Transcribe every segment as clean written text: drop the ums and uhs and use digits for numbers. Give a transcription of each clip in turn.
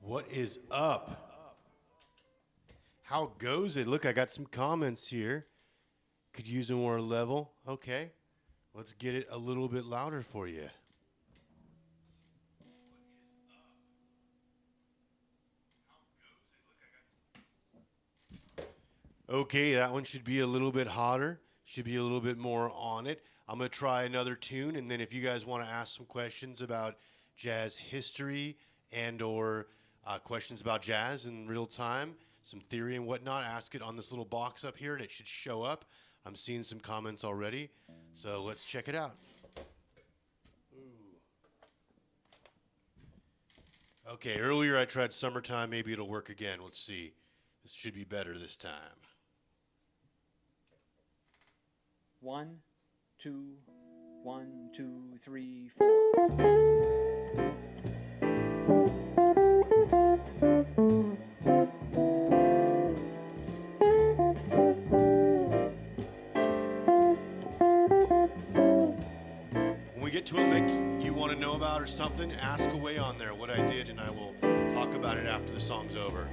What is up? How goes it? Look, I got some comments here. Could use a more level. Okay. Let's get it a little bit louder for you. Okay, that one should be a little bit hotter. Should be a little bit more on it. I'm going to try another tune, and then if you guys want to ask some questions about jazz history and or questions about jazz in real time, some theory and whatnot, ask it on this little box up here, and it should show up. I'm seeing some comments already, so let's check it out. Okay, earlier I tried Summertime. Maybe it'll work again. Let's see. This should be better this time. 1, 2, 1, 2, 3, 4. When we get to a lick you want to know about or something, ask away on there what I did, and I will talk about it after the song's over.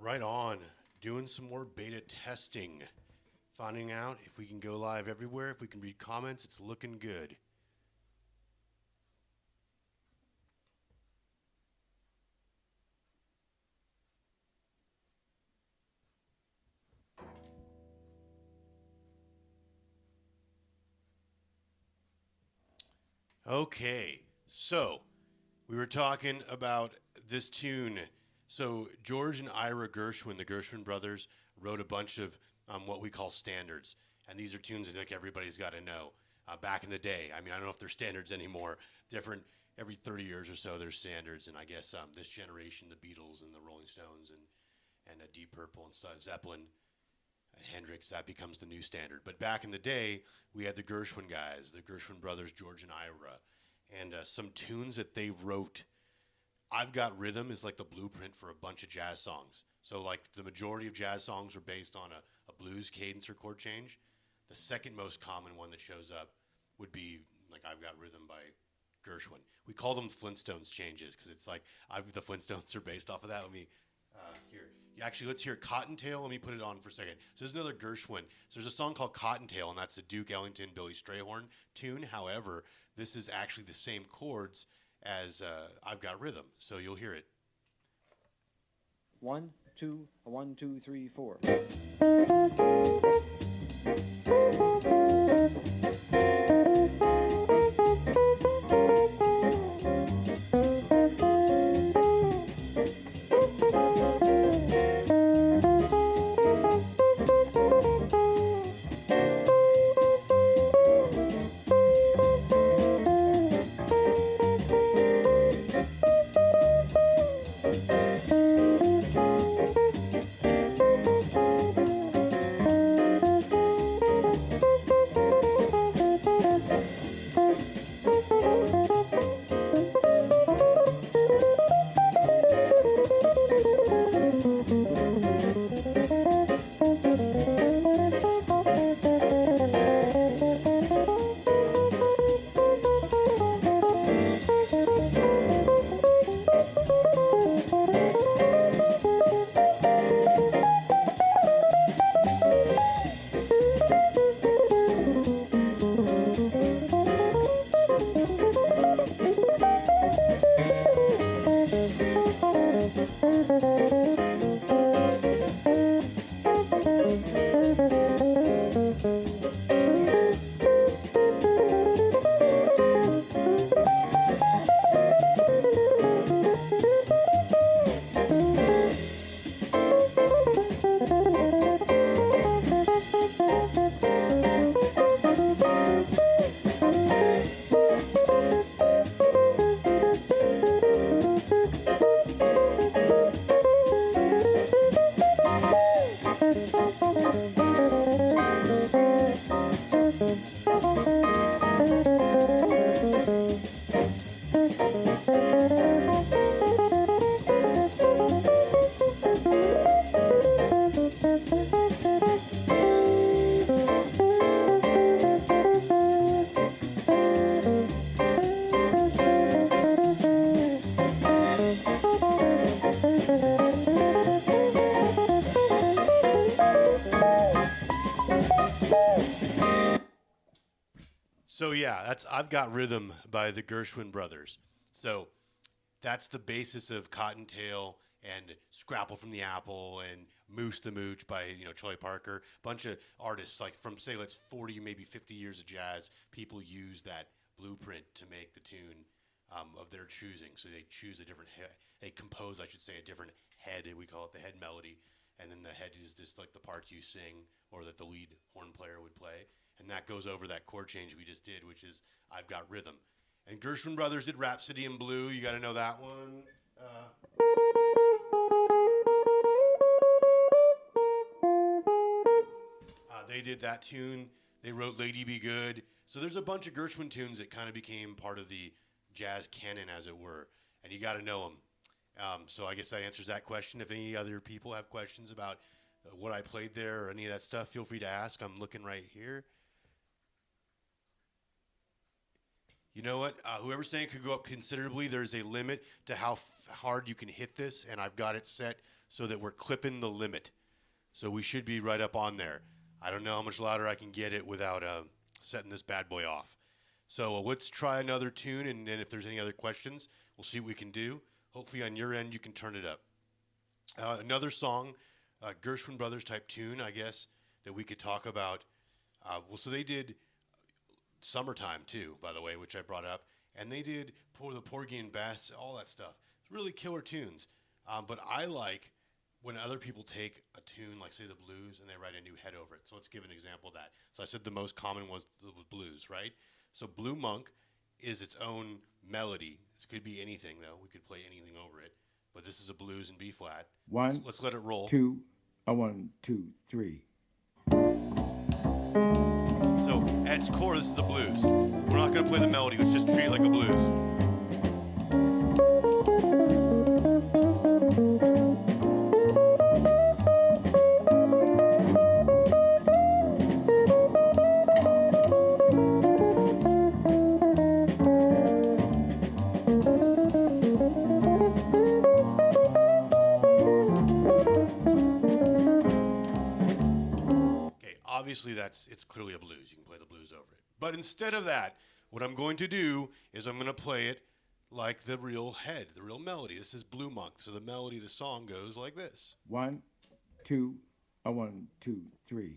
Right on. Doing some more beta testing. Finding out if we can go live everywhere, if we can read comments. It's looking good. Okay, so we were talking about this tune. So George and Ira Gershwin, the Gershwin brothers, wrote a bunch of what we call standards, and these are tunes that like everybody's got to know. Back in the day, I mean, I don't know if they're standards anymore. Different every 30 years or so, there's standards, and I guess this generation, the Beatles and the Rolling Stones and Deep Purple and stuff, Zeppelin. Hendrix, that becomes the new standard. But back in the day, we had the Gershwin guys, the Gershwin brothers, George and Ira, and some tunes that they wrote. I've Got Rhythm is like the blueprint for a bunch of jazz songs. So like the majority of jazz songs are based on a blues cadence or chord change. The second most common one that shows up would be like I've Got Rhythm by Gershwin. We call them Flintstones changes because it's like the Flintstones are based off of that. Let me here. Actually, let's hear Cottontail. Let me put it on for a second. So there's another Gershwin. So there's a song called Cottontail, and that's the Duke Ellington, Billy Strayhorn tune. However, this is actually the same chords as I've Got Rhythm. So you'll hear it. 1, 2, 1, 2, 3, 4. So yeah, that's I've Got Rhythm by the Gershwin brothers. So that's the basis of Cottontail and Scrapple from the Apple and Moose the Mooch by Charlie Parker. Bunch of artists like from say let's 40 maybe 50 years of jazz. People use that blueprint to make the tune of their choosing. So they choose a different they compose I should say a different head. We call it the head melody, and then the head is just like the part you sing or that the lead horn player would play. And that goes over that chord change we just did, which is I've Got Rhythm. And Gershwin Brothers did Rhapsody in Blue. You got to know that one. They did that tune. They wrote Lady Be Good. So there's a bunch of Gershwin tunes that kind of became part of the jazz canon, as it were. And you got to know them. So I guess that answers that question. If any other people have questions about what I played there or any of that stuff, feel free to ask. I'm looking right here. You know what? Whoever's saying it could go up considerably, there's a limit to how hard you can hit this, and I've got it set so that we're clipping the limit. So we should be right up on there. I don't know how much louder I can get it without setting this bad boy off. So let's try another tune, and then if there's any other questions, we'll see what we can do. Hopefully on your end you can turn it up. Another song, Gershwin Brothers type tune, I guess, that we could talk about. So they did Summertime too, by the way, which I brought up, and they did the Porgy and Bess, all that stuff. It's really killer tunes. But I like when other people take a tune, like say the blues, and they write a new head over it. So let's give an example of that. So I said the most common was the blues, right? So Blue Monk is its own melody. This could be anything, though. We could play anything over it. But this is a blues in B flat. One, so let's let it roll. Two, a 1, 2, 3. So at its core, this is a blues. We're not going to play the melody. Let's just treat it like a blues. Obviously, it's clearly a blues. You can play the blues over it. But instead of that, what I'm going to do is I'm going to play it like the real head, the real melody. This is Blue Monk. So the melody of the song goes like this. 1, 2, a 1, 2, 3.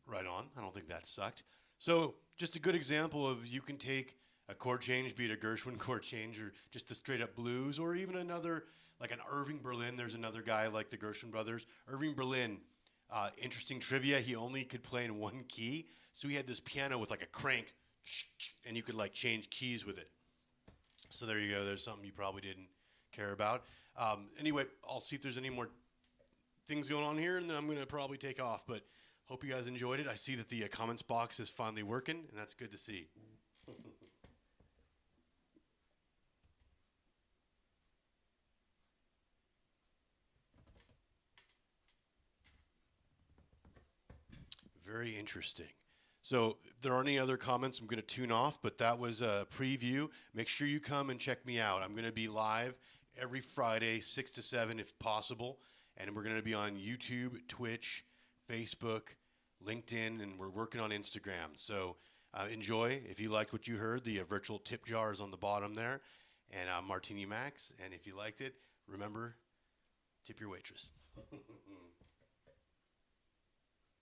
Right on. I don't think that sucked. So just a good example of you can take A chord change, be it a Gershwin chord change or just the straight up blues, or even another, like an Irving Berlin. There's another guy like the Gershwin brothers. Irving Berlin, interesting trivia, he only could play in one key. So he had this piano with like a crank, and you could like change keys with it. So there you go. There's something you probably didn't care about. Anyway, I'll see if there's any more things going on here, and then I'm going to probably take off. But hope you guys enjoyed it. I see that the comments box is finally working, and that's good to see. Very interesting. So if there aren't any other comments, I'm going to tune off, but that was a preview. Make sure you come and check me out. I'm going to be live every Friday, 6 to 7 if possible, and we're going to be on YouTube, Twitch, Facebook, LinkedIn, and we're working on Instagram. So enjoy. If you liked what you heard, the virtual tip jar is on the bottom there, and Martini Max. And if you liked it, remember, tip your waitress.